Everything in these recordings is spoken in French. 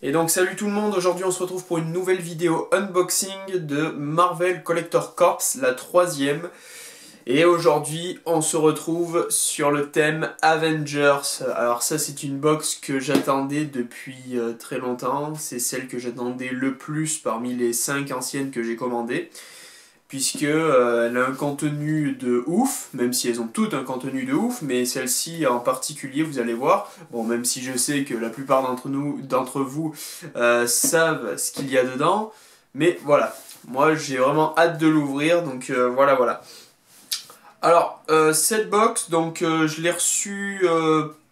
Et donc salut tout le monde, aujourd'hui on se retrouve pour une nouvelle vidéo unboxing de Marvel Collector Corps, la troisième. Et aujourd'hui on se retrouve sur le thème Avengers. Alors ça c'est une box que j'attendais depuis très longtemps, c'est celle que j'attendais le plus parmi les 5 anciennes que j'ai commandées. Puisque elle a un contenu de ouf, même si elles ont toutes un contenu de ouf, mais celle-ci en particulier, vous allez voir, bon, même si je sais que la plupart d'entre vous savent ce qu'il y a dedans, mais voilà, moi j'ai vraiment hâte de l'ouvrir, donc voilà. Alors, cette box, donc je l'ai reçue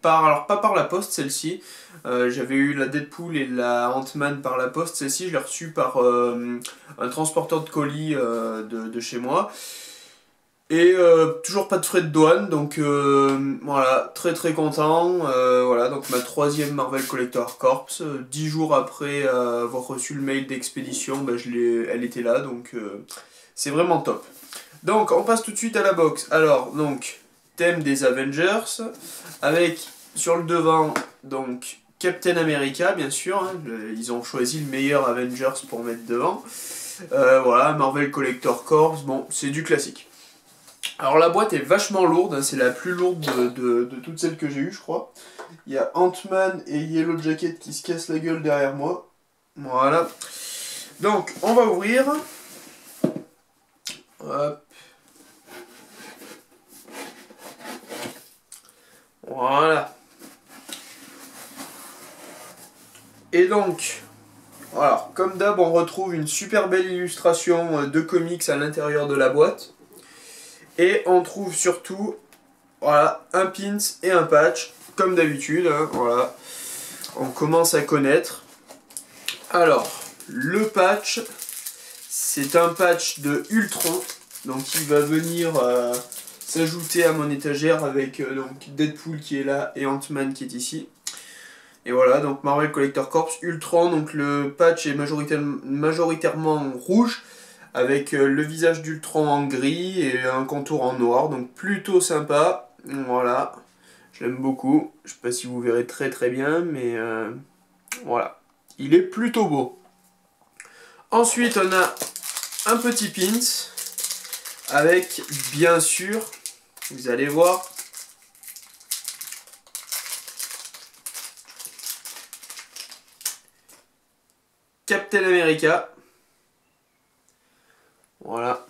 alors pas par la poste celle-ci, j'avais eu la Deadpool et la Ant-Man par la poste, celle-ci je l'ai reçue par un transporteur de colis de chez moi. Et toujours pas de frais de douane, donc voilà, très content. Voilà, donc ma troisième Marvel Collector Corps, 10 jours après avoir reçu le mail d'expédition, bah, elle était là, donc c'est vraiment top. Donc on passe tout de suite à la box. Alors donc thème des Avengers avec sur le devant donc Captain America bien sûr, hein, ils ont choisi le meilleur Avengers pour mettre devant. Voilà, Marvel Collector Corps, bon c'est du classique. Alors la boîte est vachement lourde, hein, c'est la plus lourde de toutes celles que j'ai eues je crois. Il y a Ant-Man et Yellow Jacket qui se cassent la gueule derrière moi. Voilà. Donc on va ouvrir. Hop. Voilà. Et donc, alors, comme d'hab, on retrouve une super belle illustration de comics à l'intérieur de la boîte. Et on trouve surtout, voilà, un pins et un patch, comme d'habitude, hein, voilà. On commence à connaître. Alors, le patch, c'est un patch de Ultron, donc il va venir s'ajouter à mon étagère avec donc Deadpool qui est là et Ant-Man qui est ici. Et voilà, donc Marvel Collector Corps Ultron, donc le patch est majoritairement rouge, avec le visage d'Ultron en gris et un contour en noir, donc plutôt sympa, voilà, je l'aime beaucoup, je sais pas si vous verrez très bien, mais voilà, il est plutôt beau. Ensuite on a un petit pins, avec bien sûr, vous allez voir, Captain America. Voilà.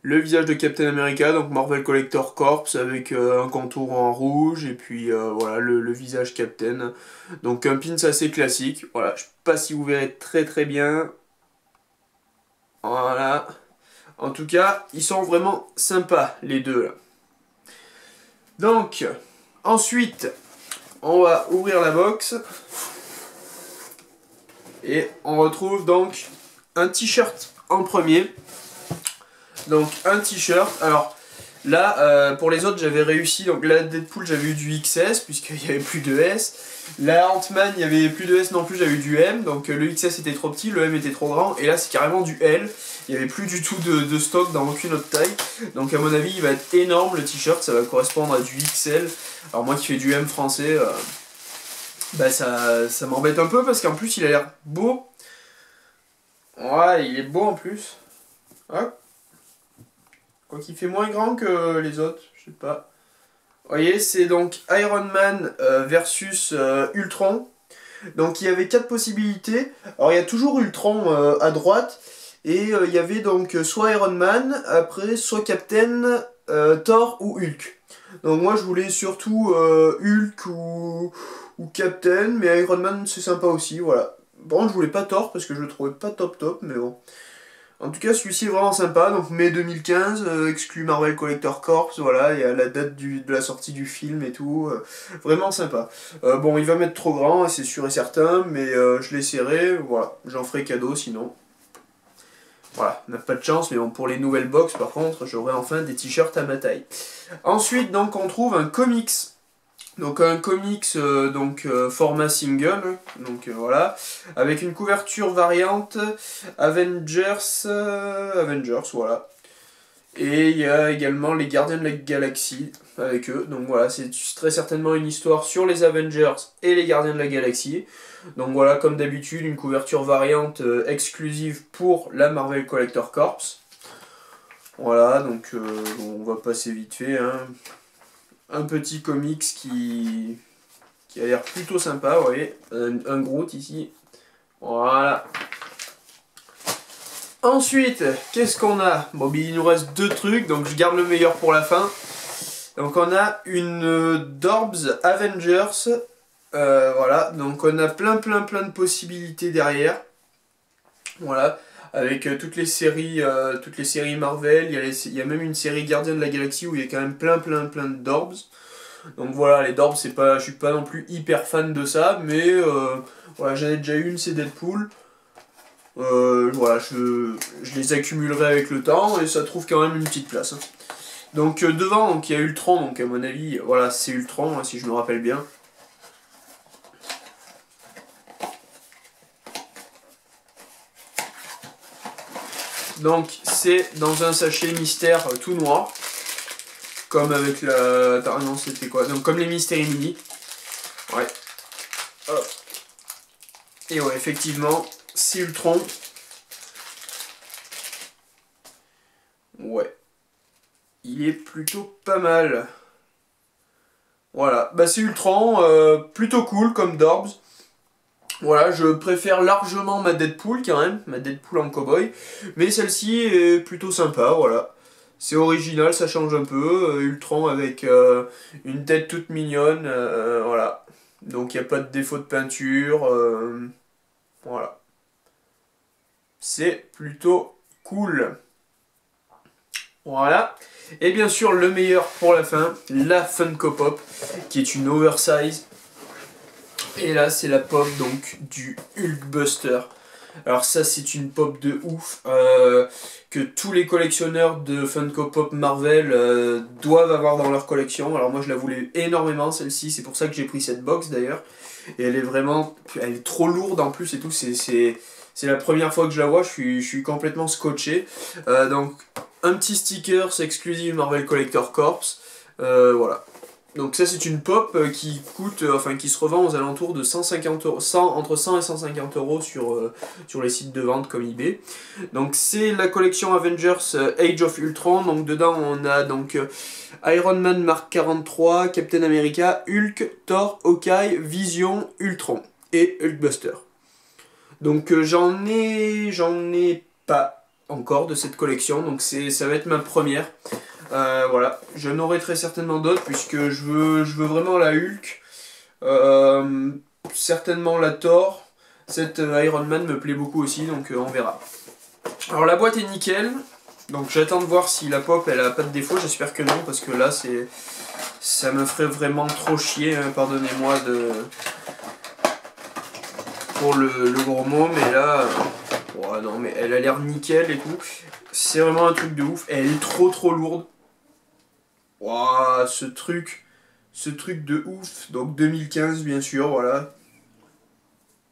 Le visage de Captain America, donc Marvel Collector Corps avec un contour en rouge et puis voilà le visage Captain. Donc un pins assez classique. Voilà, je sais pas si vous verrez très bien. Voilà. En tout cas, ils sont vraiment sympas les deux là. Donc, ensuite, on va ouvrir la box. Et on retrouve donc un t-shirt en premier. Donc un t-shirt. Alors là, pour les autres, j'avais réussi. Donc là, Deadpool, j'avais eu du XS, puisqu'il n'y avait plus de S. Là, Ant-Man, il n'y avait plus de S non plus, j'avais eu du M. Donc le XS était trop petit, le M était trop grand. Et là, c'est carrément du L. Il n'y avait plus du tout de stock dans aucune autre taille. Donc à mon avis, il va être énorme le t-shirt. Ça va correspondre à du XL. Alors moi qui fais du M français, bah ça m'embête un peu parce qu'en plus, il a l'air beau. Ouais, il est beau en plus. Hop. Quoi qu'il fait moins grand que les autres, je sais pas. Vous voyez, c'est donc Iron Man versus Ultron. Donc il y avait 4 possibilités. Alors il y a toujours Ultron à droite. Et il y avait donc soit Iron Man, après soit Captain, Thor ou Hulk. Donc moi je voulais surtout Hulk ou Captain, mais Iron Man c'est sympa aussi, voilà. Bon, je voulais pas Thor parce que je le trouvais pas top, mais bon. En tout cas, celui-ci est vraiment sympa, donc mai 2015, exclu Marvel Collector Corps, voilà, il y a la date de la sortie du film et tout, vraiment sympa. Bon, il va m'être trop grand, c'est sûr et certain, mais je l'essaierai, voilà, j'en ferai cadeau sinon. Voilà, on n'a pas de chance, mais bon, pour les nouvelles box, par contre, j'aurai enfin des t-shirts à ma taille. Ensuite, donc, on trouve un comics. Donc un comics format single, donc voilà, avec une couverture variante Avengers, voilà. Et il y a également les Gardiens de la Galaxie avec eux. Donc voilà, c'est très certainement une histoire sur les Avengers et les Gardiens de la Galaxie. Donc voilà, comme d'habitude, une couverture variante exclusive pour la Marvel Collector Corps. Voilà, donc on va passer vite fait. Hein. Un petit comics qui a l'air plutôt sympa, vous voyez. Un Groot ici. Voilà. Ensuite, qu'est-ce qu'on a? Bon, il nous reste deux trucs, donc je garde le meilleur pour la fin. Donc on a une Dorbs Avengers. Voilà, donc on a plein de possibilités derrière. Voilà, avec toutes les séries Marvel. Il y a même une série Gardien de la Galaxie où il y a quand même plein de Dorbs. Donc voilà, les Dorbs, je suis pas non plus hyper fan de ça, mais voilà, j'en ai déjà une, c'est Deadpool. Voilà, je les accumulerai avec le temps et ça trouve quand même une petite place. Hein. Donc devant, donc, il y a Ultron, donc à mon avis, voilà, c'est Ultron, hein, si je me rappelle bien. Donc c'est dans un sachet mystère tout noir. Comme avec la... Ah non, c'était quoi? Donc comme les Mystery Mini. Ouais. Hop. Et ouais, effectivement, c'est Ultron. Ouais. Il est plutôt pas mal. Voilà. Bah c'est Ultron, plutôt cool comme Dorbs. Voilà, je préfère largement ma Deadpool quand même, ma Deadpool en cowboy. Mais celle-ci est plutôt sympa, voilà. C'est original, ça change un peu. Ultron avec une tête toute mignonne, voilà. Donc il n'y a pas de défaut de peinture, voilà. C'est plutôt cool. Voilà. Et bien sûr, le meilleur pour la fin, la Funko Pop, qui est une oversize. Et là, c'est la pop donc du Hulkbuster. Alors ça, c'est une pop de ouf que tous les collectionneurs de Funko Pop Marvel doivent avoir dans leur collection. Alors moi, je la voulais énormément, celle-ci. C'est pour ça que j'ai pris cette box d'ailleurs. Et elle est trop lourde en plus et tout. C'est la première fois que je la vois. Je suis complètement scotché. Donc un petit sticker, c'est exclusive Marvel Collector Corps. Voilà. Donc ça c'est une pop qui coûte, qui se revend aux alentours de 150 euros, entre 100 et 150 euros sur les sites de vente comme eBay. Donc c'est la collection Avengers Age of Ultron. Donc dedans on a donc Iron Man Mark 43, Captain America, Hulk, Thor, Hawkeye, Vision, Ultron et Hulkbuster. Donc j'en ai pas encore de cette collection, donc ça va être ma première. Voilà, je n'aurai très certainement d'autres puisque je veux vraiment la Hulk, certainement la Thor, cette Iron Man me plaît beaucoup aussi, donc on verra. Alors la boîte est nickel, donc j'attends de voir si la pop elle a pas de défaut, j'espère que non parce que là ça me ferait vraiment trop chier, hein, pardonnez-moi pour le gros mot, mais là, ouais, non mais elle a l'air nickel et tout, c'est vraiment un truc de ouf, elle est trop lourde. Waouh, ce truc de ouf. Donc 2015 bien sûr, voilà.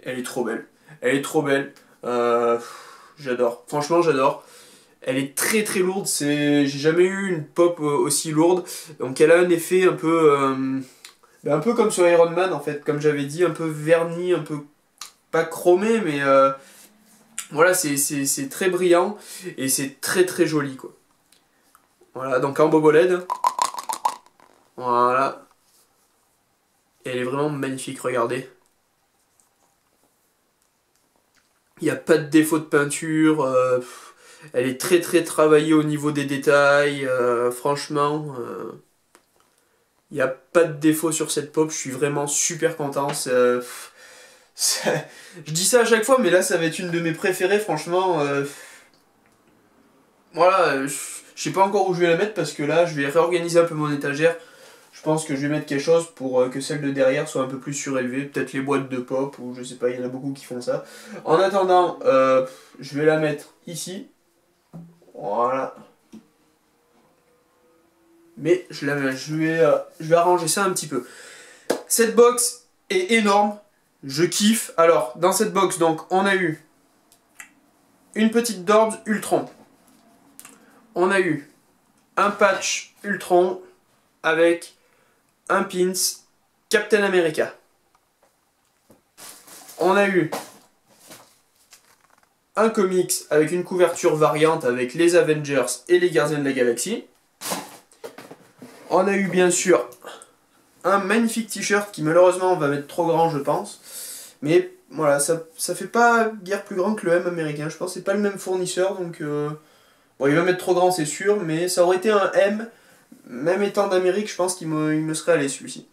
Elle est trop belle. Elle est trop belle. J'adore. Franchement, j'adore. Elle est très lourde. J'ai jamais eu une pop aussi lourde. Donc elle a un effet un peu comme sur Iron Man en fait. Comme j'avais dit, un peu verni, un peu pas chromé, mais voilà, c'est très brillant et c'est très joli quoi. Voilà, donc en bobo LED. Voilà. Et elle est vraiment magnifique, regardez. Il n'y a pas de défaut de peinture. Elle est très travaillée au niveau des détails. Franchement, il n'y a pas de défaut sur cette pop. Je suis vraiment super content. Je dis ça à chaque fois, mais là, ça va être une de mes préférées, franchement. Voilà, je sais pas encore où je vais la mettre parce que là, je vais réorganiser un peu mon étagère. Je pense que je vais mettre quelque chose pour que celle de derrière soit un peu plus surélevée. Peut-être les boîtes de pop ou je sais pas, il y en a beaucoup qui font ça. En attendant, je vais la mettre ici. Voilà. Mais je vais arranger ça un petit peu. Cette box est énorme. Je kiffe. Alors, dans cette box, donc, on a eu une petite Dorbs Ultron. On a eu un patch Ultron avec un pins Captain America. On a eu un comics avec une couverture variante avec les Avengers et les Gardiens de la Galaxie. On a eu bien sûr un magnifique t-shirt qui malheureusement va mettre trop grand je pense. Mais voilà, ça fait pas guère plus grand que le M américain. Je pense que c'est pas le même fournisseur donc... Bon, il va mettre trop grand c'est sûr, mais ça aurait été un M, même étant d'Amérique, je pense qu'il me serait allé celui-ci.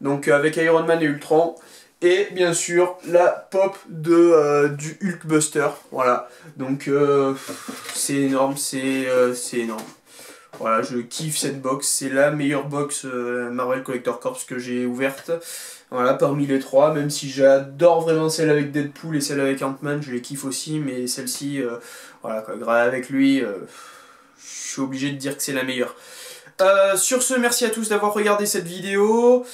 Donc avec Iron Man et Ultron. Et bien sûr la pop du Hulkbuster, voilà. Donc c'est énorme, c'est énorme. Voilà, je kiffe cette box, c'est la meilleure box Marvel Collector Corps que j'ai ouverte. Voilà, parmi les trois, même si j'adore vraiment celle avec Deadpool et celle avec Ant-Man, je les kiffe aussi, mais celle-ci, voilà quoi, avec lui, je suis obligé de dire que c'est la meilleure. Sur ce, merci à tous d'avoir regardé cette vidéo.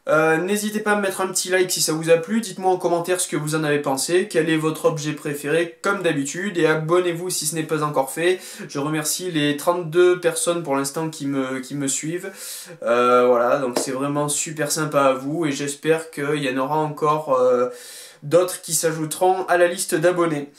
N'hésitez pas à me mettre un petit like si ça vous a plu, dites-moi en commentaire ce que vous en avez pensé, quel est votre objet préféré comme d'habitude, et abonnez-vous si ce n'est pas encore fait. Je remercie les 32 personnes pour l'instant qui me suivent, voilà, donc c'est vraiment super sympa à vous, et j'espère qu'il y en aura encore d'autres qui s'ajouteront à la liste d'abonnés.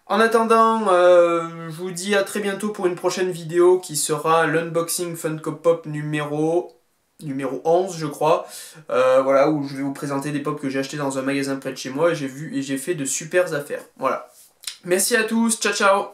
En attendant, je vous dis à très bientôt pour une prochaine vidéo qui sera l'unboxing Funko Pop numéro 11 je crois, voilà, où je vais vous présenter des pop que j'ai acheté dans un magasin près de chez moi et j'ai fait de super affaires. Voilà. Merci à tous, ciao ciao.